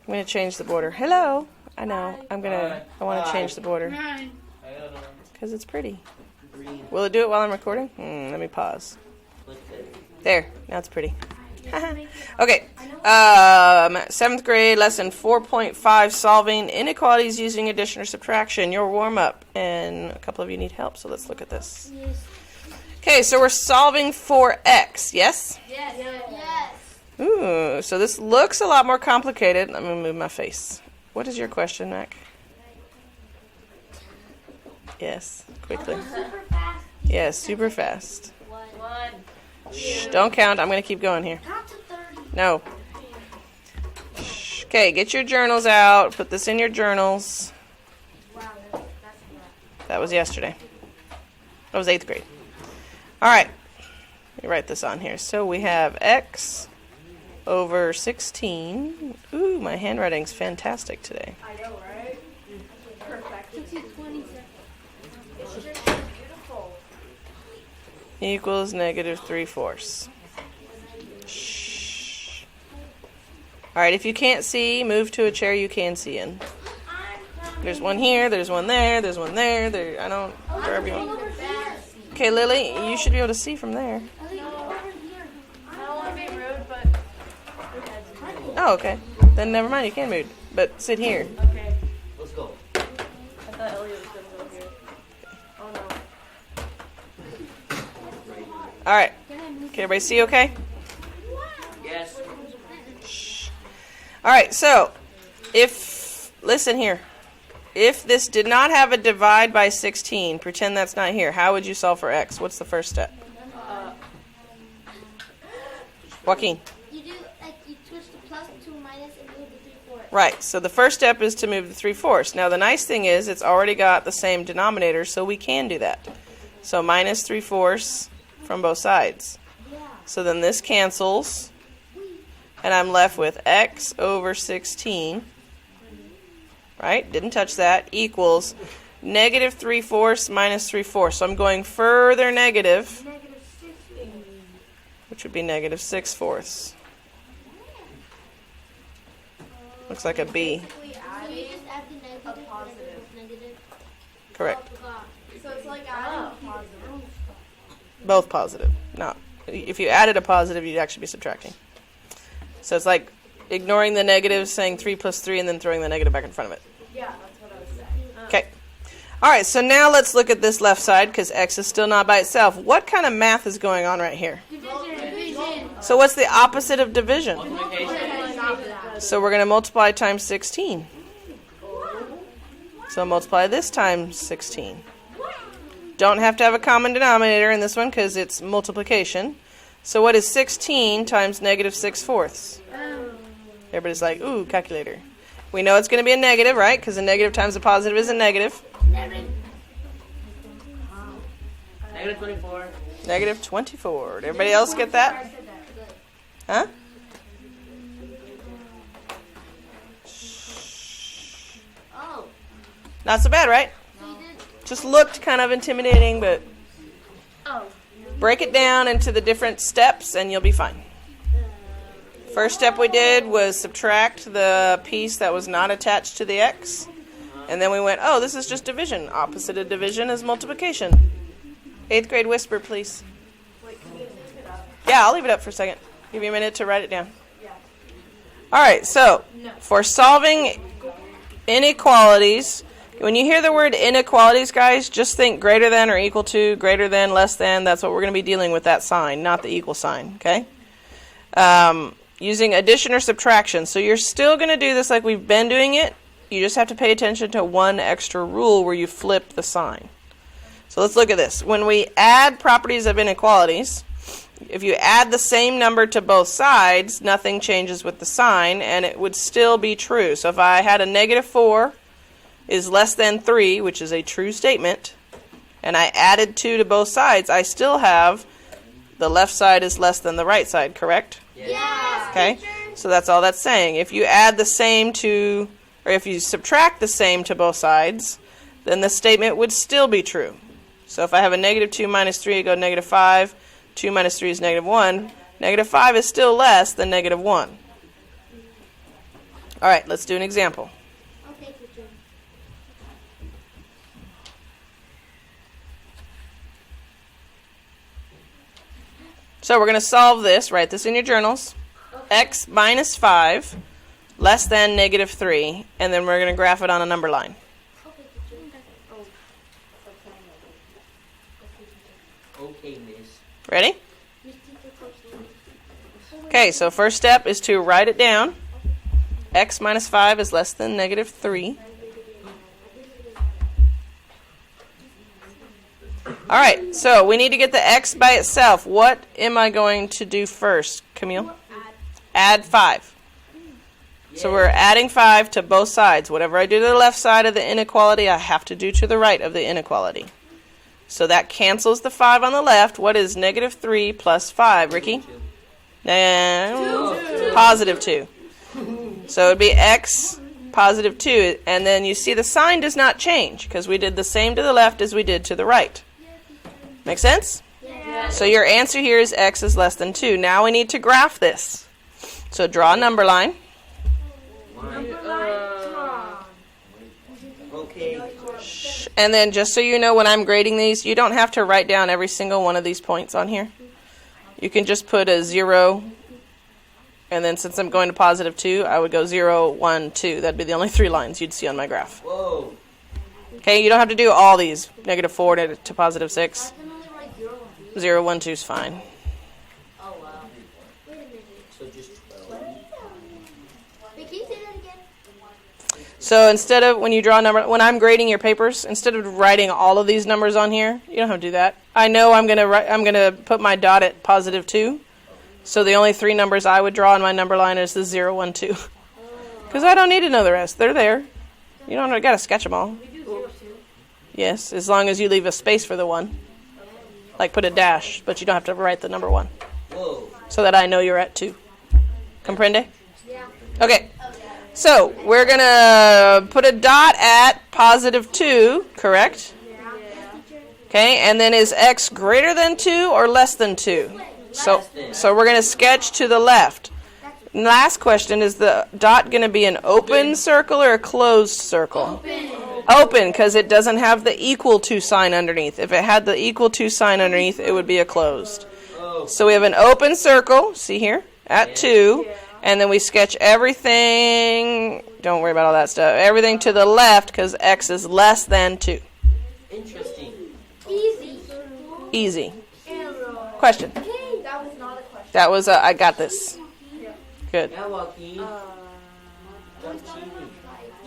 I'm going to change the border. Hello. I know. I want to change the border. Because it's pretty. Will it do it while I'm recording? Let me pause. There. Now it's pretty. Okay. 7th grade, lesson 4.5, solving inequalities using addition or subtraction. Your warm-up. And a couple of you need help, so let's look at this. Okay, so we're solving for x, yes? Yes. Ooh, so this looks a lot more complicated. Let me move my face. What is your question, Mac? Yes, quickly. Super fast. Yes, super fast. One. Shh, don't count. I'm going to keep going here. Count to 30. No. Shh. Okay, get your journals out. Put this in your journals. Wow, that's a lot. That was yesterday. That was 8th grade. All right. Let me write this on here. So we have x over 16. Ooh, my handwriting's fantastic today. I know, right? Perfect. It's just beautiful. Equals negative 3/4. Shh. All right, if you can't see, move to a chair you can see in. There's one here, there's one there, there's one there. I don't, wherever you want. Okay, Lily, you should be able to see from there. I don't want to be rude, but... Oh, okay. Then never mind, you can move. But sit here. Okay. Let's go. I thought Elliot was going to go here. Oh, no. All right. Can everybody see okay? Yes. All right, so listen here. If this did not have a divide by 16, pretend that's not here. How would you solve for x? What's the first step? Joaquin. You do, you twist the plus to minus and move the 3/4. Right, so the first step is to move the 3/4. Now the nice thing is it's already got the same denominator, so we can do that. So minus 3/4 from both sides. So then this cancels, and I'm left with x over 16. Right? Didn't touch that. Equals negative 3/4 minus 3/4. So I'm going further negative, which would be negative 6/4. Looks like a B. So you just add the negative, positive. negative. Correct. So it's like adding positive. Both positive. No. If you added a positive, you'd actually be subtracting. So it's like ignoring the negative, saying 3 plus 3, and then throwing the negative back in front of it. Yeah, that's what I was saying. Okay. All right, so now let's look at this left side because x is still not by itself. What kind of math is going on right here? Division. So what's the opposite of division? Multiplication. So we're going to multiply times 16. So multiply this times 16. Don't have to have a common denominator in this one because it's multiplication. So what is 16 times negative 6/4? Everybody's like, ooh, calculator. We know it's going to be a negative, right? Because a negative times a positive is a negative. Negative 24. Negative 24. Did everybody else get that? Huh? Oh. Not so bad, right? So you did. Just looked kind of intimidating, but Oh. break it down into the different steps and you'll be fine. First step we did was subtract the piece that was not attached to the x. And then we went, oh, this is just division. Opposite of division is multiplication. 8th grade whisper, please. Wait, can you leave it up? Yeah, I'll leave it up for a second. Give you a minute to write it down. Yeah. All right, so for solving inequalities, when you hear the word inequalities, guys, just think greater than or equal to, greater than, less than. That's what we're going to be dealing with, that sign, not the equal sign, okay? Using addition or subtraction. So you're still going to do this like we've been doing it. You just have to pay attention to one extra rule where you flip the sign. So let's look at this. When we add properties of inequalities, if you add the same number to both sides, nothing changes with the sign, and it would still be true. So if I had a negative 4 is less than 3, which is a true statement, and I added 2 to both sides, I still have the left side is less than the right side, correct? Yes. Okay, so that's all that's saying. If you add the same to, or if you subtract the same to both sides, then the statement would still be true. So if I have a negative 2 minus 3, I go negative 5. 2 minus 3 is negative 1. Negative 5 is still less than negative 1. All right, let's do an example. Okay, teacher. So we're going to solve this. Write this in your journals. X minus 5 less than negative 3. And then we're going to graph it on a number line. Okay, teacher. Okay, miss. Ready? Miss teacher, coach. Okay, so first step is to write it down. X minus 5 is less than negative 3. All right, so we need to get the x by itself. What am I going to do first, Camille? Add 5. So we're adding 5 to both sides. Whatever I do to the left side of the inequality, I have to do to the right of the inequality. So that cancels the 5 on the left. What is negative 3 plus 5, Ricky? Positive 2. So it would be x positive 2. And then you see the sign does not change because we did the same to the left as we did to the right. Make sense? Yeah. So your answer here is x is less than 2. Now we need to graph this. So draw a number line. Okay. And then just so you know, when I'm grading these, you don't have to write down every single one of these points on here. You can just put a 0. And then since I'm going to positive 2, I would go 0, 1, 2. That'd be the only 3 lines you'd see on my graph. Whoa. Okay, you don't have to do all these. Negative 4 to positive 6. I can only write 0 1. 0, 1, 2 is fine. Oh, wow. Wait a minute. So just 12. Wait, can you say that again? So instead of when you draw a number, when I'm grading your papers, instead of writing all of these numbers on here, you don't have to do that. I know I'm gonna put my dot at positive 2. So the only 3 numbers I would draw on my number line is the 0, 1, 2. Because I don't need to know the rest. They're there. You don't got to sketch them all. Yes, as long as you leave a space for the 1. Like put a dash, but you don't have to write the number 1. Whoa. So that I know you're at 2. Comprende? Yeah. Okay. So we're going to put a dot at positive 2, correct? Yeah. Okay, and then is x greater than 2 or less than 2? So we're going to sketch to the left. Last question, is the dot going to be an open circle or a closed circle? Open, because it doesn't have the equal to sign underneath. If it had the equal to sign underneath, it would be a closed. So we have an open circle, see here, at 2, and then we sketch everything, don't worry about all that stuff, everything to the left because x is less than 2. Interesting. Easy. Easy. Arrow. Question. That was not a question. That was I got this. Good. Yeah, Joaquin. Don't cheat me.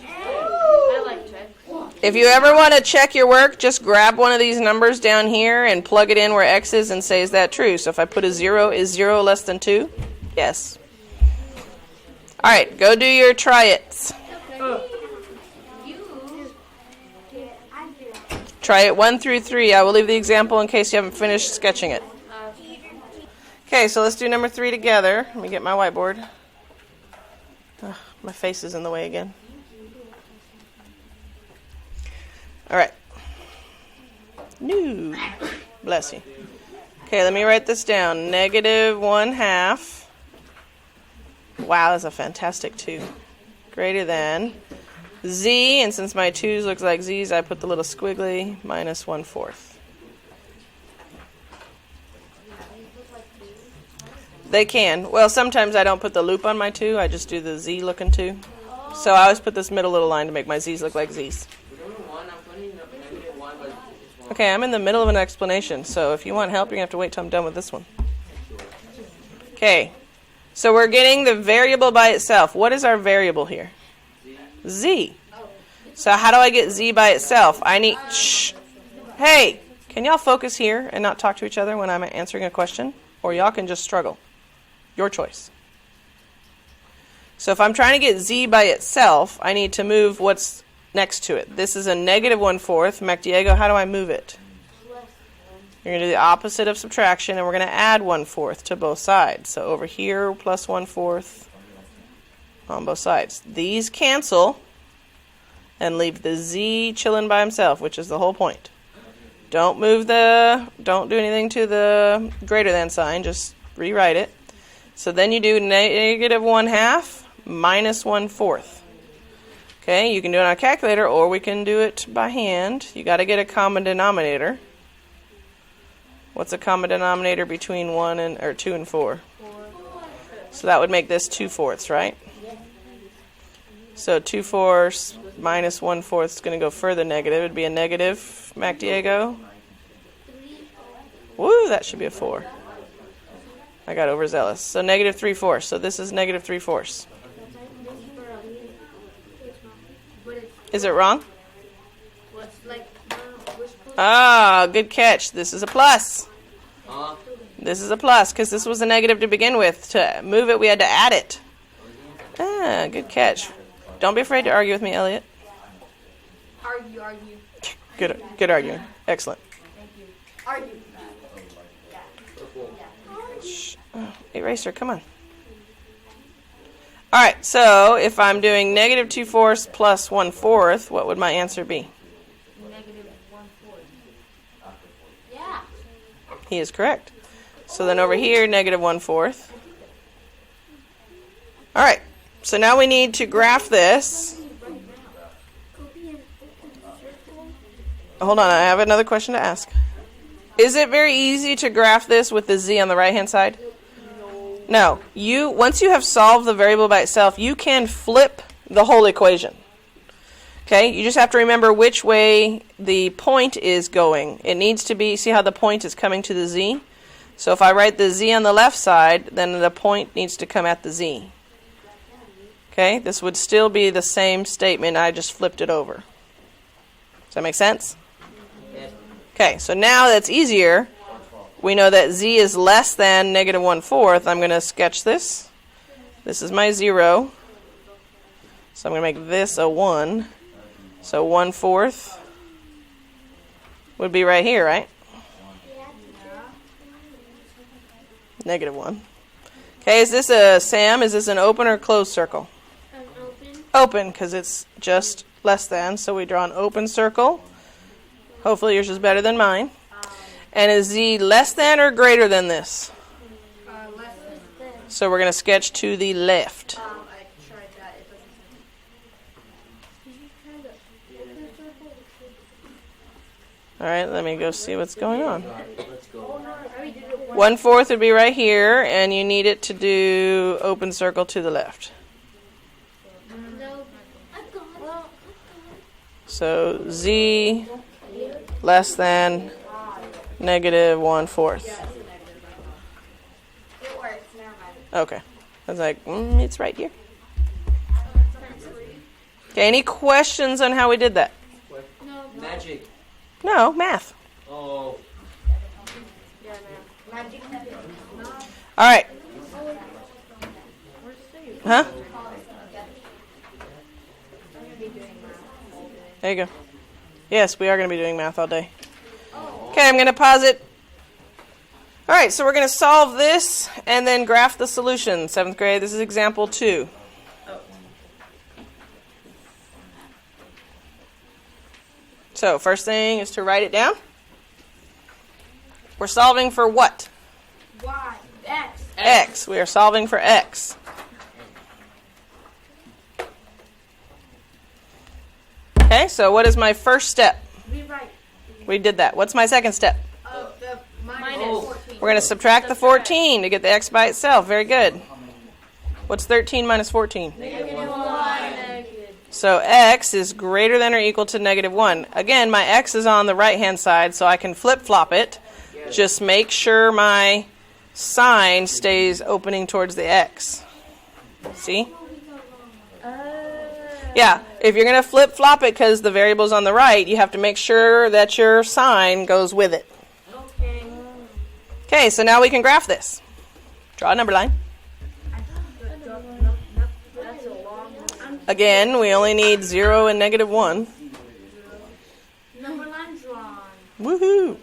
I like checks. If you ever want to check your work, just grab one of these numbers down here and plug it in where x is and say, is that true? So if I put a 0, is 0 less than 2? Yes. All right, go do your try it's. Try it 1 through 3. I will leave the example in case you haven't finished sketching it. Okay, so let's do number 3 together. Let me get my whiteboard. Ugh, my face is in the way again. All right. No. Bless you. Okay, let me write this down. Negative 1/2. Wow, that's a fantastic 2. Greater than z, and since my 2's looks like z's, I put the little squiggly, minus 1/4. They can. Well, sometimes I don't put the loop on my 2. I just do the z looking 2. So I always put this middle little line to make my z's look like z's. Okay, I'm in the middle of an explanation, so if you want help, you're going to have to wait till I'm done with this one. Okay, so we're getting the variable by itself. What is our variable here? Z. So how do I get z by itself? I need... Shh. Hey, can y'all focus here and not talk to each other when I'm answering a question? Or y'all can just struggle. Your choice. So if I'm trying to get z by itself, I need to move what's next to it. This is a negative 1/4. MacDiego, how do I move it? You're going to do the opposite of subtraction, and we're going to add 1/4 to both sides. So over here, plus 1/4 on both sides. These cancel and leave the z chilling by himself, which is the whole point. Don't do anything to the greater than sign, just rewrite it. So then you do negative 1/2 minus 1/4. Okay, you can do it on a calculator or we can do it by hand. You got to get a common denominator. What's a common denominator between 2 and 4? So that would make this 2/4, right? So 2/4 minus 1/4 is going to go further negative. It would be a negative, Mac Diego. Woo, that should be a 4. I got overzealous. So negative 3/4. So this is negative 3/4. Is it wrong? Ah, good catch. This is a plus. This is a plus because this was a negative to begin with. To move it, we had to add it. Ah, good catch. Don't be afraid to argue with me, Elliot. Argue. Good arguing. Excellent. Thank you. Argue. Shh. Oh, eraser, come on. All right, so if I'm doing negative 2/4 plus 1/4, what would my answer be? Negative 1/4. Yeah. He is correct. So then over here, negative 1/4. All right, so now we need to graph this. Hold on, I have another question to ask. Is it very easy to graph this with the z on the right-hand side? No. Once you have solved the variable by itself, you can flip the whole equation. Okay, you just have to remember which way the point is going. It needs to be, see how the point is coming to the z? So if I write the z on the left side, then the point needs to come at the z. Okay, this would still be the same statement, I just flipped it over. Does that make sense? Okay, so now that's easier. We know that z is less than negative 1/4. I'm going to sketch this. This is my 0. So I'm going to make this a 1. So 1/4 would be right here, right? Negative 1. Okay, is this Sam, is this an open or closed circle? Open. Open, because it's just less than. So we draw an open circle. Hopefully yours is better than mine. And is z less than or greater than this? Less than. So we're going to sketch to the left. I tried that. It doesn't. All right, let me go see what's going on. Let's go. 1/4 would be right here, and you need it to do open circle to the left. No. I've gone. So z less than negative 1/4. It works. Never mind. Okay. I was like, it's right here. Okay, any questions on how we did that? No. Magic. No, math. Oh. Magic. All right. Huh? There you go. Yes, we are going to be doing math all day. Okay, I'm going to pause it. All right, so we're going to solve this and then graph the solution. 7th grade, this is example 2. So first thing is to write it down. We're solving for what? Y. X. X. We are solving for x. Okay, so what is my first step? Rewrite. We did that. What's my second step? The minus Oh. 14. We're going to subtract the 14 to get the x by itself. Very good. What's 13 minus 14? Negative 1. So x is greater than or equal to negative 1. Again, my x is on the right-hand side, so I can flip-flop it. Just make sure my sign stays opening towards the x. See? Yeah, if you're going to flip-flop it because the variable's on the right, you have to make sure that your sign goes with it. Okay. Okay, so now we can graph this. Draw a number line. That's a long one. Again, we only need 0 and negative 1. Number line drawn. Woohoo!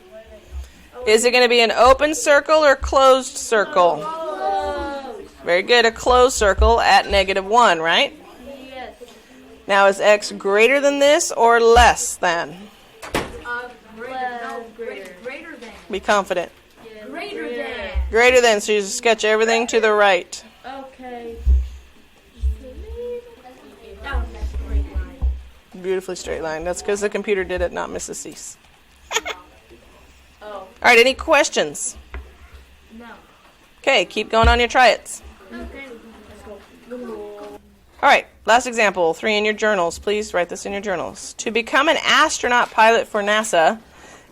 Is it going to be an open circle or closed circle? Close. Very good, a closed circle at negative 1, right? Yes. Now is x greater than this or less than? Greater than. Be confident. Greater than. Greater than, so you sketch everything to the right. Okay. Beautifully straight line. That's because the computer did it, not Mrs. Cease. Oh. All right, any questions? No. Okay, keep going on your try-its. Okay. Let's go. All right, last example, 3 in your journals. Please write this in your journals. To become an astronaut pilot for NASA,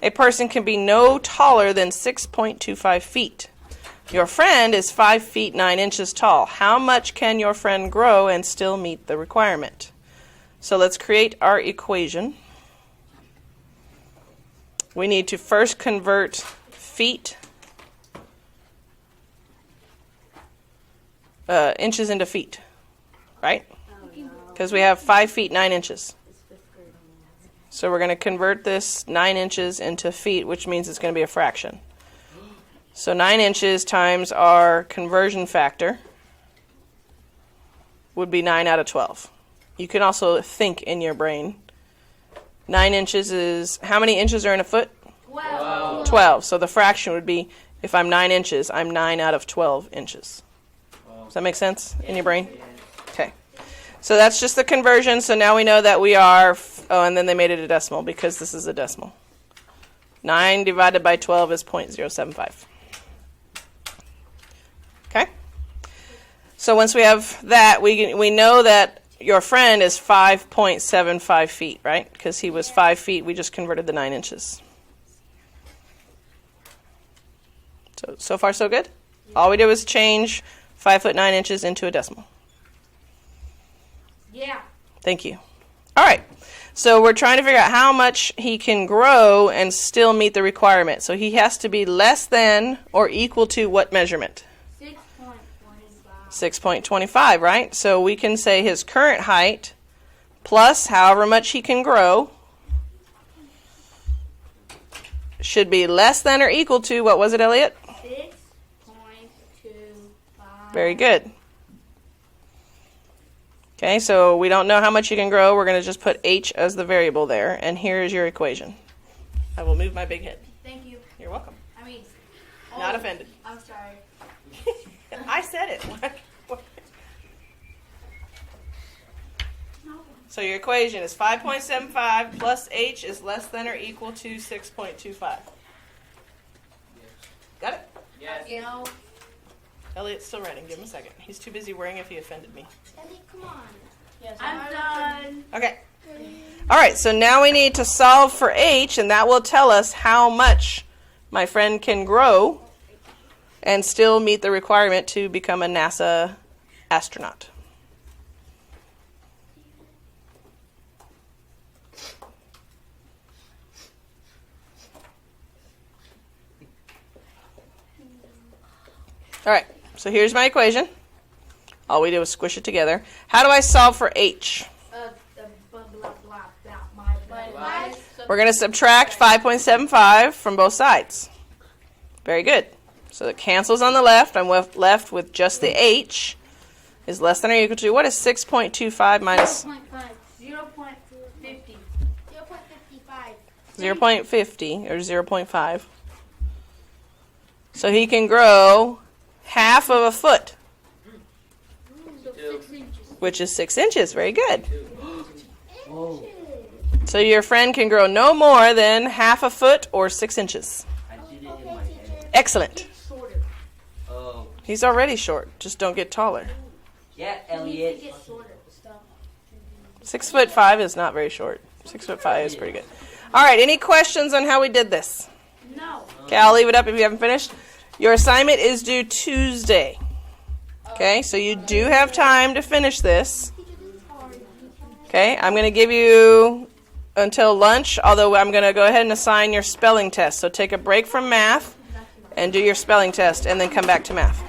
a person can be no taller than 6.25 feet. Your friend is 5 feet 9 inches tall. How much can your friend grow and still meet the requirement? So let's create our equation. We need to first convert feet, inches into feet, right? Because we have 5 feet 9 inches. So we're going to convert this 9 inches into feet, which means it's going to be a fraction. So 9 inches times our conversion factor would be 9 out of 12. You can also think in your brain. 9 inches is, how many inches are in a foot? 12. 12. So the fraction would be, if I'm 9 inches, I'm 9 out of 12 inches. Does that make sense in your brain? Okay. So that's just the conversion. So now we know that we are, and then they made it a decimal because this is a decimal. 9 divided by 12 is 0.075. Okay? So once we have that, we know that your friend is 5.75 feet, right? Because he was 5 feet. We just converted the 9 inches. So far, so good? All we did was change 5 foot 9 inches into a decimal. Yeah. Thank you. All right. So we're trying to figure out how much he can grow and still meet the requirement. So he has to be less than or equal to what measurement? 6.25, right? So we can say his current height plus however much he can grow should be less than or equal to, what was it, Elliot? 6.25. Very good. Okay, so we don't know how much you can grow. We're going to just put h as the variable there, and here is your equation. I will move my big head. Thank you. You're welcome. I mean, Not offended. I'm sorry. I said it. So your equation is 5.75 plus h is less than or equal to 6.25. Got it? Yes. You know, Elliot's still writing. Give him a second. He's too busy worrying if he offended me. Ellie, come on. Yes, I'm done. Okay. All right, so now we need to solve for h, and that will tell us how much my friend can grow and still meet the requirement to become a NASA astronaut. All right, so here's my equation. All we did was squish it together. How do I solve for h? We're going to subtract 5.75 from both sides. Very good. So it cancels on the left. I'm left with just the h is less than or equal to, what is 6.25 minus 0.50. 0.50 or 0.5? So he can grow half of a foot, which is 6 inches. Very good. Whoa. So your friend can grow no more than half a foot or 6 inches. I did it in my head. Excellent. Oh. He's already short. Just don't get taller. Yeah, Elliot. 6'5" is not very short. 6'5" is pretty good. All right. Any questions on how we did this? No. Okay, I'll leave it up if you haven't finished. Your assignment is due Tuesday. Okay, so you do have time to finish this. Okay, I'm going to give you until lunch, although I'm going to go ahead and assign your spelling test. So take a break from math and do your spelling test and then come back to math.